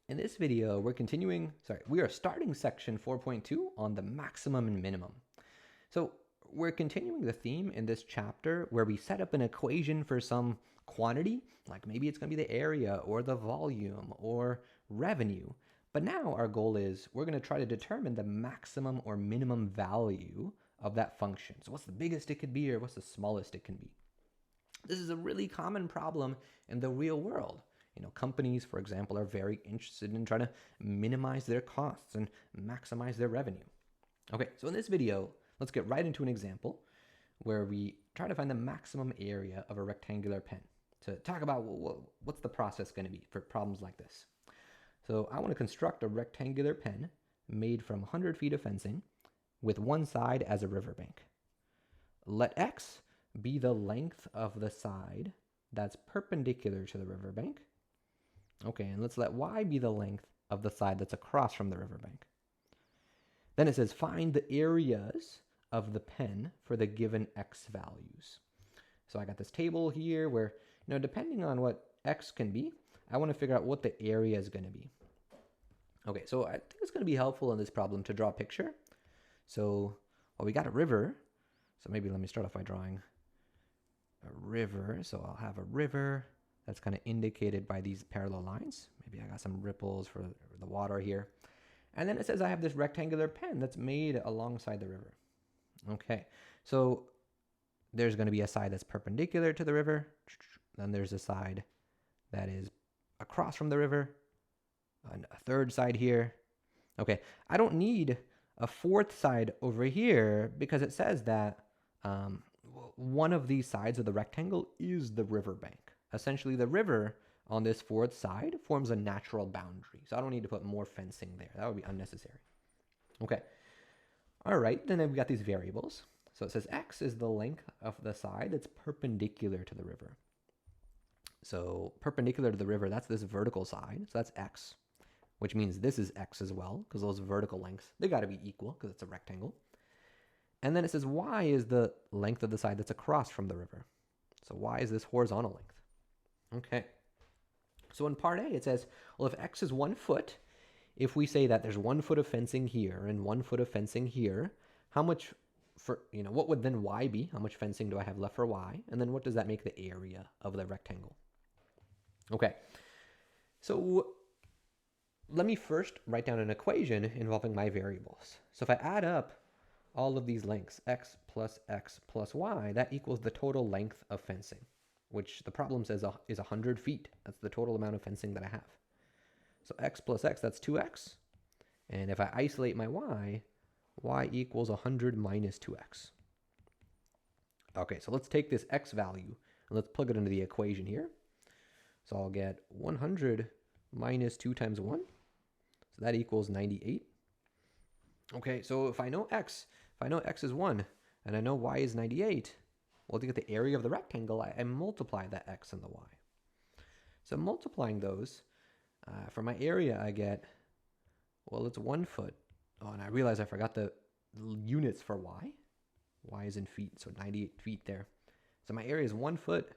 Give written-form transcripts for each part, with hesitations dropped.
In this video, we are starting section 4.2 on the maximum and minimum. So we're continuing the theme in this chapter where we set up an equation for some quantity, like maybe it's going to be the area or the volume or revenue. But now our goal is we're going to try to determine the maximum or minimum value of that function. So what's the biggest it could be or what's the smallest it can be? This is a really common problem in the real world. Companies, for example, are very interested in trying to minimize their costs and maximize their revenue. Okay, so in this video, let's get right into an example where we try to find the maximum area of a rectangular pen to talk about what's the process going to be for problems like this. So I want to construct a rectangular pen made from 100 feet of fencing with one side as a riverbank. Let X be the length of the side that's perpendicular to the riverbank. Okay, and let's let Y be the length of the side that's across from the riverbank. Then it says find the areas of the pen for the given X values. So I got this table here where, depending on what X can be, I want to figure out what the area is going to be. Okay, so I think it's going to be helpful in this problem to draw a picture. So, we got a river. So maybe let me start off by drawing a river. So I'll have a river that's kind of indicated by these parallel lines. Maybe I got some ripples for the water here. And then it says I have this rectangular pen that's made alongside the river. Okay, so there's going to be a side that's perpendicular to the river. Then there's a side that is across from the river. And a third side here. Okay, I don't need a fourth side over here because it says that one of these sides of the rectangle is the riverbank. Essentially, the river on this fourth side forms a natural boundary. So I don't need to put more fencing there. That would be unnecessary. Okay. All right, then we got these variables. So it says X is the length of the side that's perpendicular to the river. So perpendicular to the river, that's this vertical side. So that's X, which means this is X as well, because those vertical lengths, they got to be equal because it's a rectangle. And then it says Y is the length of the side that's across from the river. So Y is this horizontal length. Okay. So in part A, it says, well, if X is 1 foot, if we say that there's 1 foot of fencing here and 1 foot of fencing here, how much what would then Y be? How much fencing do I have left for Y? And then what does that make the area of the rectangle? Okay. So let me first write down an equation involving my variables. So if I add up all of these lengths, X plus Y, that equals the total length of fencing, which the problem says is 100 feet. That's the total amount of fencing that I have. So X plus X, that's 2X. And if I isolate my Y equals 100 minus 2X. Okay, so let's take this X value and let's plug it into the equation here. So I'll get 100 minus 2 times 1. So that equals 98. Okay, so if I know X is 1 and I know Y is 98, well, to get the area of the rectangle, I multiply that X and the Y. So multiplying those, for my area, I get, well, it's 1 foot. Oh, and I realize I forgot the units for Y. Y is in feet, so 98 feet there. So my area is 1 foot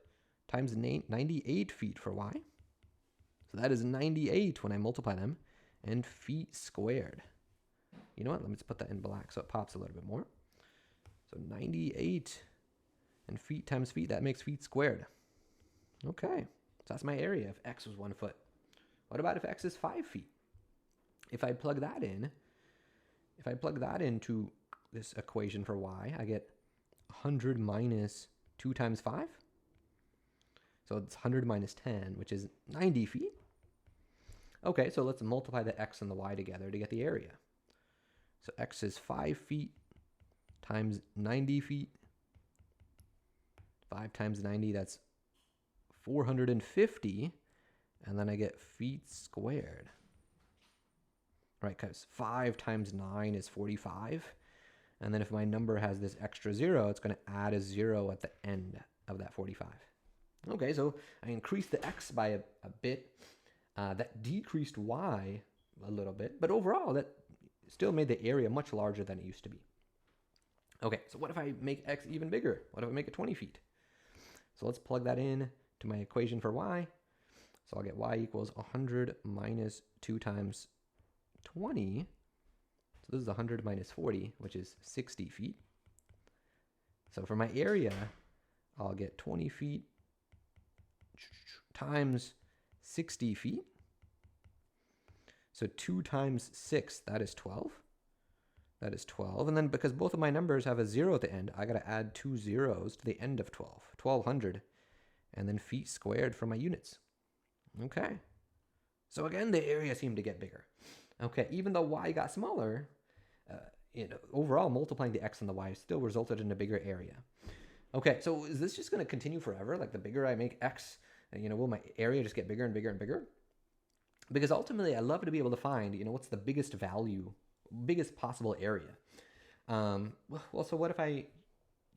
times 98 feet for Y. So that is 98 when I multiply them, and feet squared. You know what? Let me just put that in black so it pops a little bit more. So 98 and feet times feet, that makes feet squared. Okay, so that's my area if X was 1 foot. What about if X is 5 feet? If I plug that into this equation for Y, I get 100 minus 2 times 5. So it's 100 minus 10, which is 90 feet. Okay, so let's multiply the X and the Y together to get the area. So X is 5 feet times 90 feet. 5 times 90, that's 450. And then I get feet squared. Right, because 5 times 9 is 45. And then if my number has this extra 0, it's going to add a 0 at the end of that 45. Okay, so I increased the X by a bit. That decreased Y a little bit. But overall, that still made the area much larger than it used to be. Okay, so what if I make X even bigger? What if I make it 20 feet? So let's plug that in to my equation for Y. So I'll get y equals 100 minus 2 times 20. So this is 100 minus 40, which is 60 feet. So for my area, I'll get 20 feet times 60 feet. So 2 times 6, that is 12. That is 12. And then because both of my numbers have a 0 at the end, I got to add 2 zeros to the end of 12. 1200. And then feet squared for my units. Okay. So again, the area seemed to get bigger. Okay, even though y got smaller, overall multiplying the x and the y still resulted in a bigger area. Okay, so is this just going to continue forever? Like the bigger I make x, will my area just get bigger and bigger and bigger? Because ultimately, I love to be able to find, what's the biggest value, biggest possible area. Well, so what if I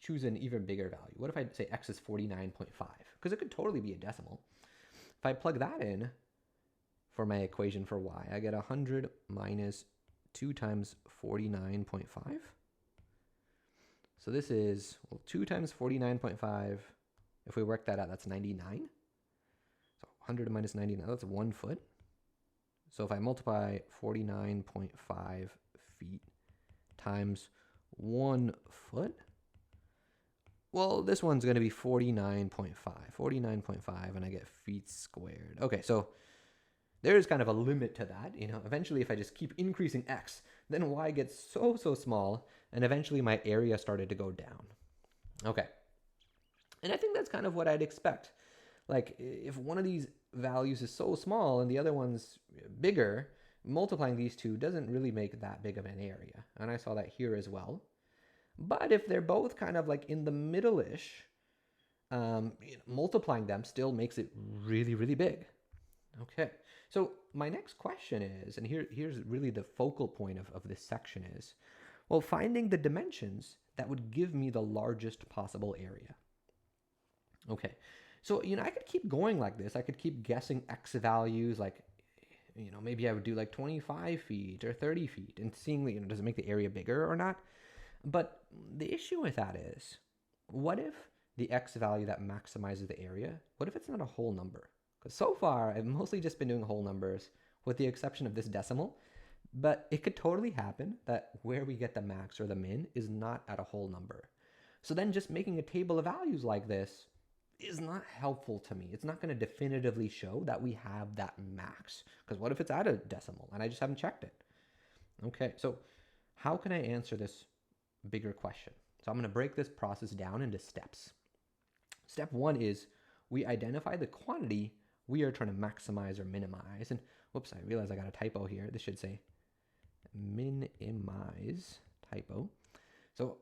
choose an even bigger value? What if I say x is 49.5? Because it could totally be a decimal. If I plug that in for my equation for y, I get 100 minus 2 times 49.5. So this is, 2 times 49.5. If we work that out, that's 99. So 100 minus 99, that's 1 foot. So if I multiply 49.5 feet times 1 foot, well, this one's going to be 49.5, and I get feet squared. Okay, so there is kind of a limit to that. Eventually if I just keep increasing x, then y gets so small, and eventually my area started to go down. Okay. And I think that's kind of what I'd expect. Like if one of these values is so small and the other one's bigger, multiplying these two doesn't really make that big of an area. And I saw that here as well. But if they're both kind of like in the middle-ish, multiplying them still makes it really, really big. Okay, so my next question is, and here's really the focal point of this section is, well, finding the dimensions that would give me the largest possible area. Okay, so, I could keep going like this. I could keep guessing x values, like, maybe I would do like 25 feet or 30 feet and seeing, does it make the area bigger or not? But the issue with that is, what if the x value that maximizes the area, what if it's not a whole number? Because so far, I've mostly just been doing whole numbers with the exception of this decimal, but it could totally happen that where we get the max or the min is not at a whole number. So then just making a table of values like this is not helpful to me. It's not going to definitively show that we have that max. Because what if it's at a decimal and I just haven't checked it? Okay, so how can I answer this bigger question? So I'm going to break this process down into steps. Step 1 is we identify the quantity we are trying to maximize or minimize. And whoops, I realized I got a typo here. This should say minimize, typo. So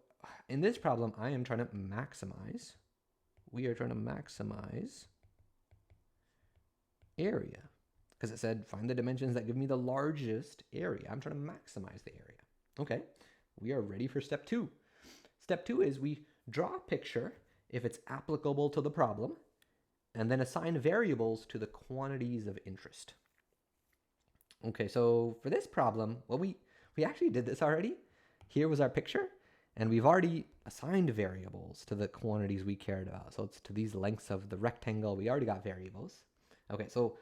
in this problem, I am trying to maximize. We are trying to maximize area because it said find the dimensions that give me the largest area. I'm trying to maximize the area. Okay, we are ready for step 2. Step 2 is we draw a picture if it's applicable to the problem, and then assign variables to the quantities of interest. Okay, so for this problem, well, we actually did this already. Here was our picture, and we've already assigned variables to the quantities we cared about. So it's to these lengths of the rectangle, we already got variables. Okay, so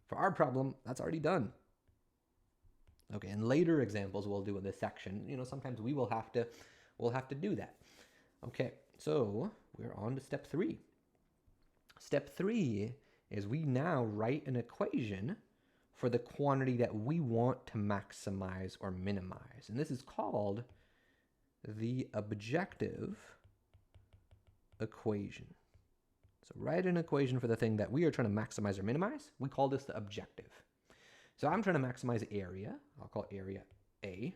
for our problem, that's already done. Okay, and later examples we'll do in this section, sometimes we'll have to do that. Okay, so we're on to step 3. Step 3 is we now write an equation for the quantity that we want to maximize or minimize. And this is called the objective equation. So write an equation for the thing that we are trying to maximize or minimize. We call this the objective. So I'm trying to maximize area. I'll call area A.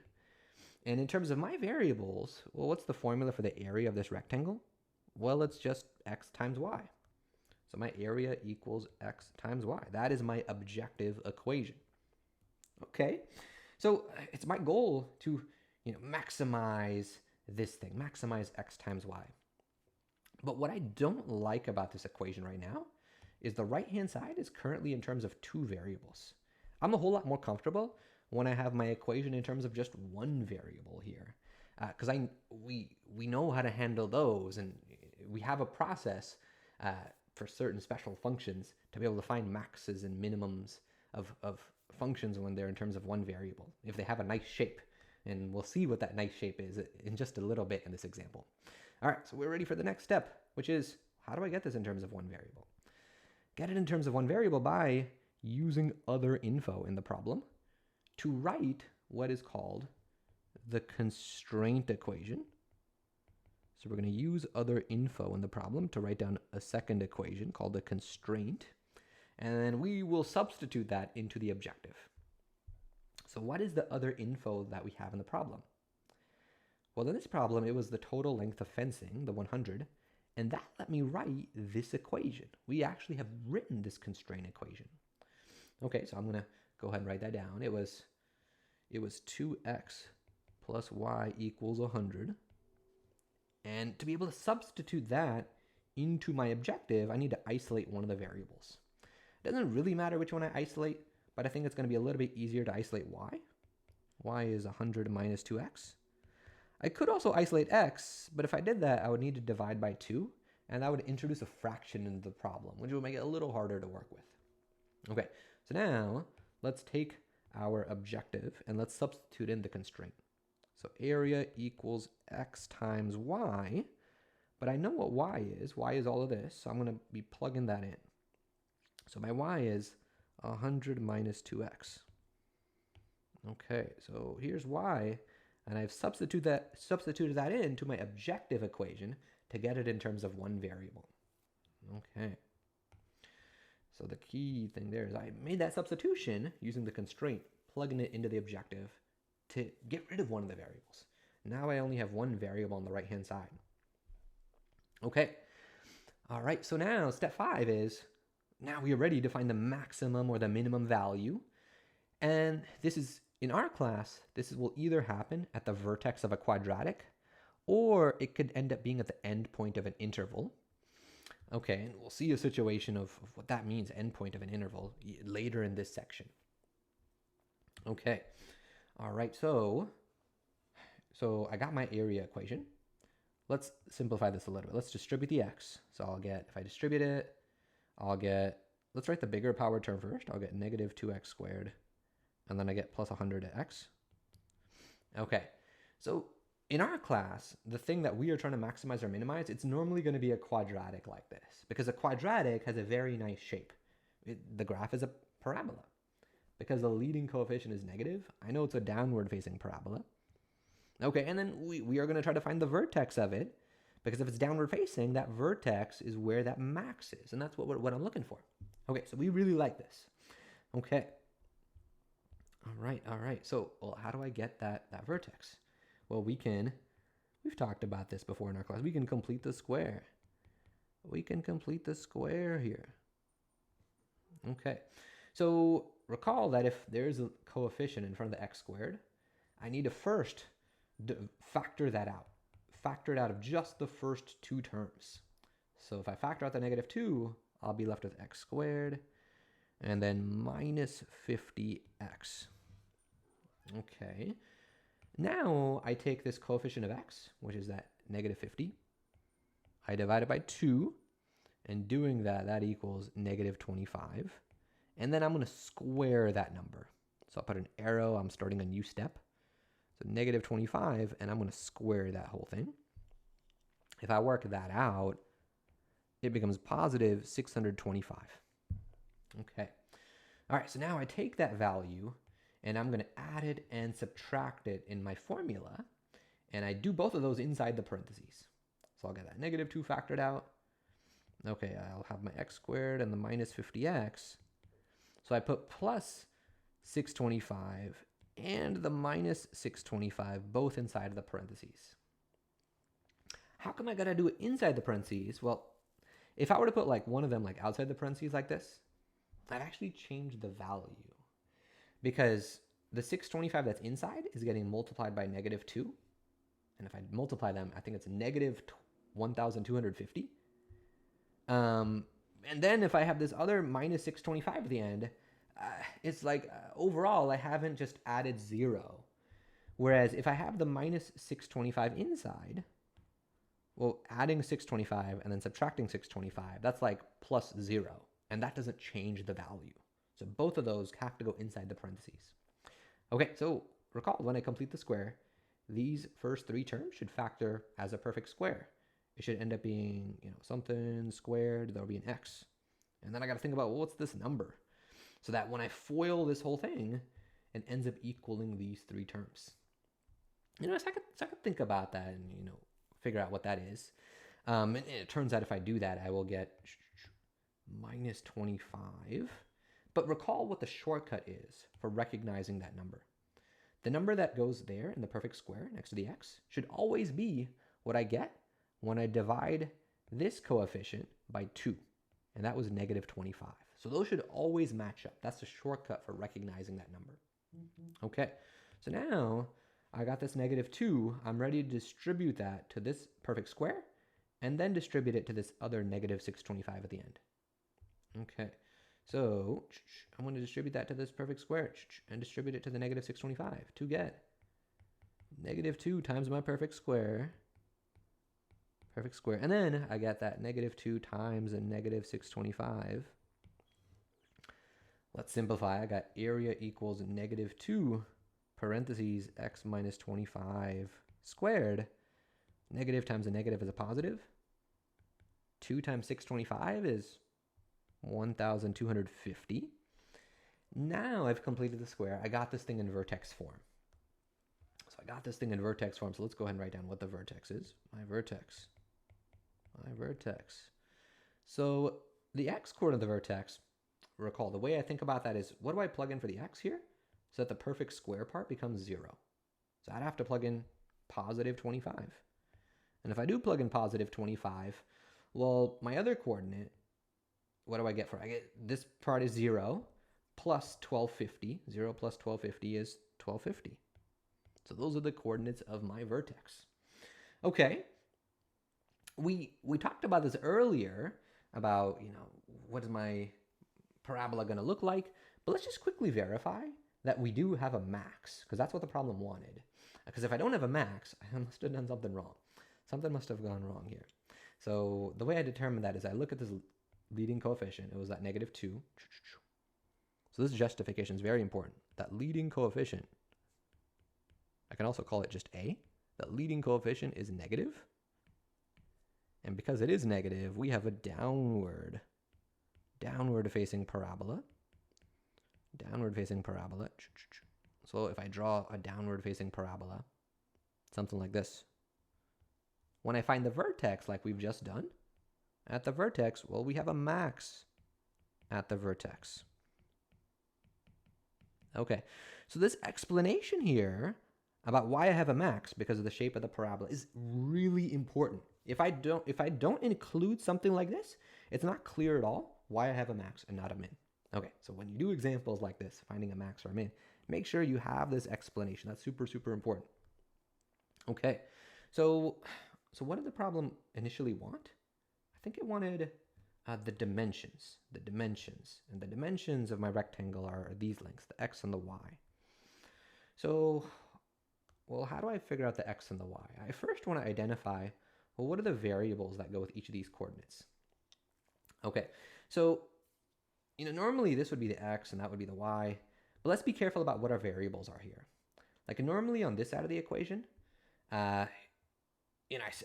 And in terms of my variables, well, what's the formula for the area of this rectangle? Well, it's just x times y. So my area equals x times y. That is my objective equation. Okay, so it's my goal to maximize this thing, maximize x times y. But what I don't like about this equation right now is the right-hand side is currently in terms of 2 variables. I'm a whole lot more comfortable when I have my equation in terms of just 1 variable here, because we know how to handle those, and we have a process for certain special functions to be able to find maxes and minimums of functions when they're in terms of one variable, if they have a nice shape. And we'll see what that nice shape is in just a little bit in this example. All right, so we're ready for the next step, which is, how do I get this in terms of one variable? Get it in terms of one variable by using other info in the problem to write what is called the constraint equation. So we're going to use other info in the problem to write down a second equation called the constraint, and then we will substitute that into the objective. So what is the other info that we have in the problem? Well, in this problem, it was the total length of fencing, the 100, and that let me write this equation. We actually have written this constraint equation. Okay, so I'm going to go ahead and write that down. It was 2x plus y equals 100. And to be able to substitute that into my objective, I need to isolate one of the variables. It doesn't really matter which one I isolate, but I think it's going to be a little bit easier to isolate y. Y is 100 minus 2x. I could also isolate x, but if I did that, I would need to divide by 2, and that would introduce a fraction into the problem, which would make it a little harder to work with. Okay, so now let's take our objective and let's substitute in the constraint. So area equals x times y, but I know what y is. Y is all of this, so I'm going to be plugging that in. So my y is 100 minus 2x. Okay, so here's y, and I've substituted that into my objective equation to get it in terms of one variable. Okay. So the key thing there is I made that substitution using the constraint, plugging it into the objective to get rid of one of the variables. Now I only have one variable on the right-hand side. Okay. All right, so now step 5 is, now we are ready to find the maximum or the minimum value. And this is, in our class, will either happen at the vertex of a quadratic, or it could end up being at the end point of an interval. Okay, and we'll see a situation of what that means, endpoint of an interval, later in this section. Okay, all right, so I got my area equation. Let's simplify this a little bit. Let's distribute the x. So I'll get, if I distribute it, I'll get, let's write the bigger power term first. I'll get negative 2x squared, and then I get plus 100x. Okay, so in our class, the thing that we are trying to maximize or minimize, it's normally going to be a quadratic like this, because a quadratic has a very nice shape. The graph is a parabola. Because the leading coefficient is negative, I know it's a downward facing parabola. Okay, and then we are going to try to find the vertex of it, because if it's downward facing, that vertex is where that max is, and that's what I'm looking for. Okay, so we really like this. Okay. All right. So, well, how do I get that vertex? Well, we've talked about this before in our class. We can complete the square. We can complete the square here. Okay, so recall that if there's a coefficient in front of the x squared, I need to first factor that out. Factor it out of just the first two terms. So if I factor out the negative 2, I'll be left with x squared and then minus 50x. Okay. Now I take this coefficient of x, which is that negative 50. I divide it by 2, and doing that, that equals negative 25. And then I'm going to square that number. So I'll put an arrow. I'm starting a new step. So negative 25, and I'm going to square that whole thing. If I work that out, it becomes positive 625. Okay. All right, so now I take that value, and I'm going to add it and subtract it in my formula. And I do both of those inside the parentheses. So I'll get that negative 2 factored out. Okay, I'll have my x squared and the minus 50x. So I put plus 625 and the minus 625 both inside of the parentheses. How come I got to do it inside the parentheses? Well, if I were to put like one of them like outside the parentheses like this, I'd actually change the value. Because the 625 that's inside is getting multiplied by negative 2. And if I multiply them, I think it's negative 1,250. And then if I have this other minus 625 at the end, it's like overall I haven't just added 0. Whereas if I have the minus 625 inside, Well, adding 625 and then subtracting 625, that's like plus 0, and that doesn't change the value. So both of those have to go inside the parentheses. Okay, so recall when I complete the square, these first three terms should factor as a perfect square. It should end up being, something squared, there'll be an x. And then I got to think about, well, what's this number? So that when I FOIL this whole thing, it ends up equaling these three terms. So I could think about that and, figure out what that is. And it turns out if I do that, I will get minus 25. But recall what the shortcut is for recognizing that number. The number that goes there in the perfect square next to the x should always be what I get when I divide this coefficient by 2. And that was negative 25. So those should always match up. That's the shortcut for recognizing that number. Okay, so now I got this negative 2. I'm ready to distribute that to this perfect square and then distribute it to this other negative 625 at the end. Okay, so I'm going to distribute that to this perfect square and distribute it to the negative 625 to get negative 2 times my perfect square. And then I got that negative 2 times a negative 625. Let's simplify. I got area equals negative 2 parentheses x minus 25 squared. Negative times a negative is a positive. 2 times 625 is 1,250. Now I've completed the square. I got this thing in vertex form. So let's go ahead and write down what the vertex is. My vertex. So the x coordinate of the vertex, recall, the way I think about that is, what do I plug in for the x here? So that the perfect square part becomes 0. So I'd have to plug in positive 25. And if I do plug in positive 25, well, my other coordinate, what do I get for it? I get this part is 0 plus 1250. 0 plus 1250 is 1250. So those are the coordinates of my vertex. Okay. We talked about this earlier about, what is my parabola going to look like? But let's just quickly verify that we do have a max, because that's what the problem wanted. Because if I don't have a max, I must have done something wrong. Something must have gone wrong here. So the way I determine that is I look at this leading coefficient. It was that negative 2. So this justification is very important. That leading coefficient, I can also call it just A. That leading coefficient is negative. And because it is negative, we have a downward facing parabola. So if I draw a downward facing parabola, something like this. When I find the vertex, like we've just done, at the vertex, well, we have a max at the vertex. Okay, so this explanation here about why I have a max because of the shape of the parabola is really important. If I don't include something like this, it's not clear at all why I have a max and not a min. Okay, so when you do examples like this, finding a max or a min, make sure you have this explanation. That's super, super important. Okay, so what did the problem initially want? I think it wanted the dimensions. And the dimensions of my rectangle are these lengths, the x and the y. So, well, how do I figure out the x and the y? I first want to identify, well, what are the variables that go with each of these coordinates? Okay, so, normally this would be the x and that would be the y, but let's be careful about what our variables are here. Like normally on this side of the equation, I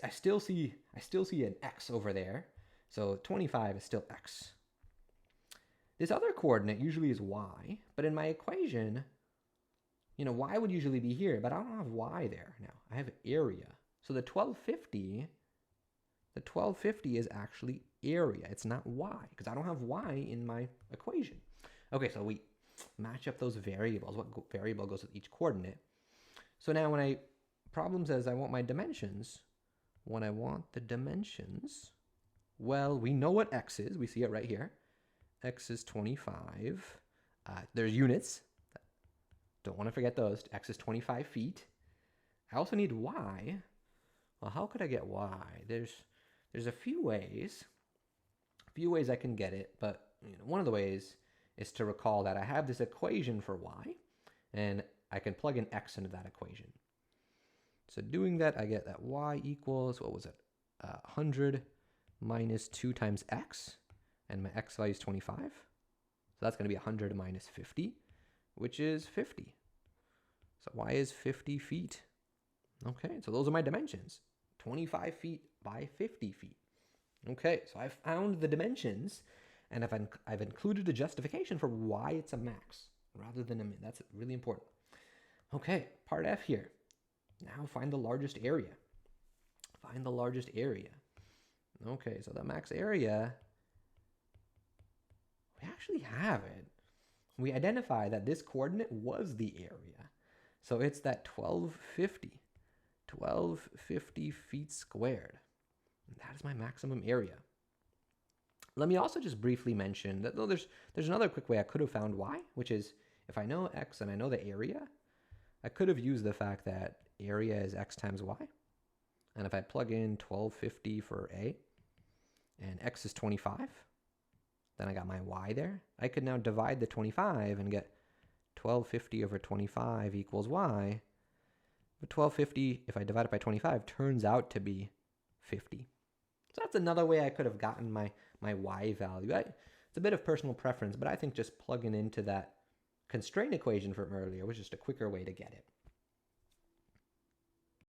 still see an x over there, so 25 is still x. This other coordinate usually is y, but in my equation, y would usually be here, but I don't have y there now. I have area. So the 1250 is actually area. It's not y, because I don't have y in my equation. Okay, so we match up those variables. What variable goes with each coordinate? So now when problem says I want my dimensions, when I want the dimensions, well, we know what x is. We see it right here. X is 25. There's units. Don't want to forget those. X is 25 feet. I also need y. Well, how could I get y? There's a few ways. I can get it, but one of the ways is to recall that I have this equation for y, and I can plug in x into that equation. So doing that, I get that y equals, what was it? 100 minus 2 times x, and my x value is 25. So that's going to be 100 minus 50, which is 50. So y is 50 feet. Okay, so those are my dimensions. 25 feet by 50 feet. Okay, so I've found the dimensions, and I've included a justification for why it's a max rather than a min. That's really important. Okay, part F here. Now find the largest area. Find the largest area. Okay, so the max area, we actually have it. We identify that this coordinate was the area. So it's that 1250 feet squared. And that is my maximum area. Let me also just briefly mention that there's another quick way I could have found y, which is if I know x and I know the area, I could have used the fact that area is x times y. And if I plug in 1250 for a, and x is 25, then I got my y there. I could now divide the 25 and get 1250 over 25 equals y. But 1250, if I divide it by 25, turns out to be 50. So that's another way I could have gotten my y value. It's a bit of personal preference, but I think just plugging into that constraint equation from earlier was just a quicker way to get it.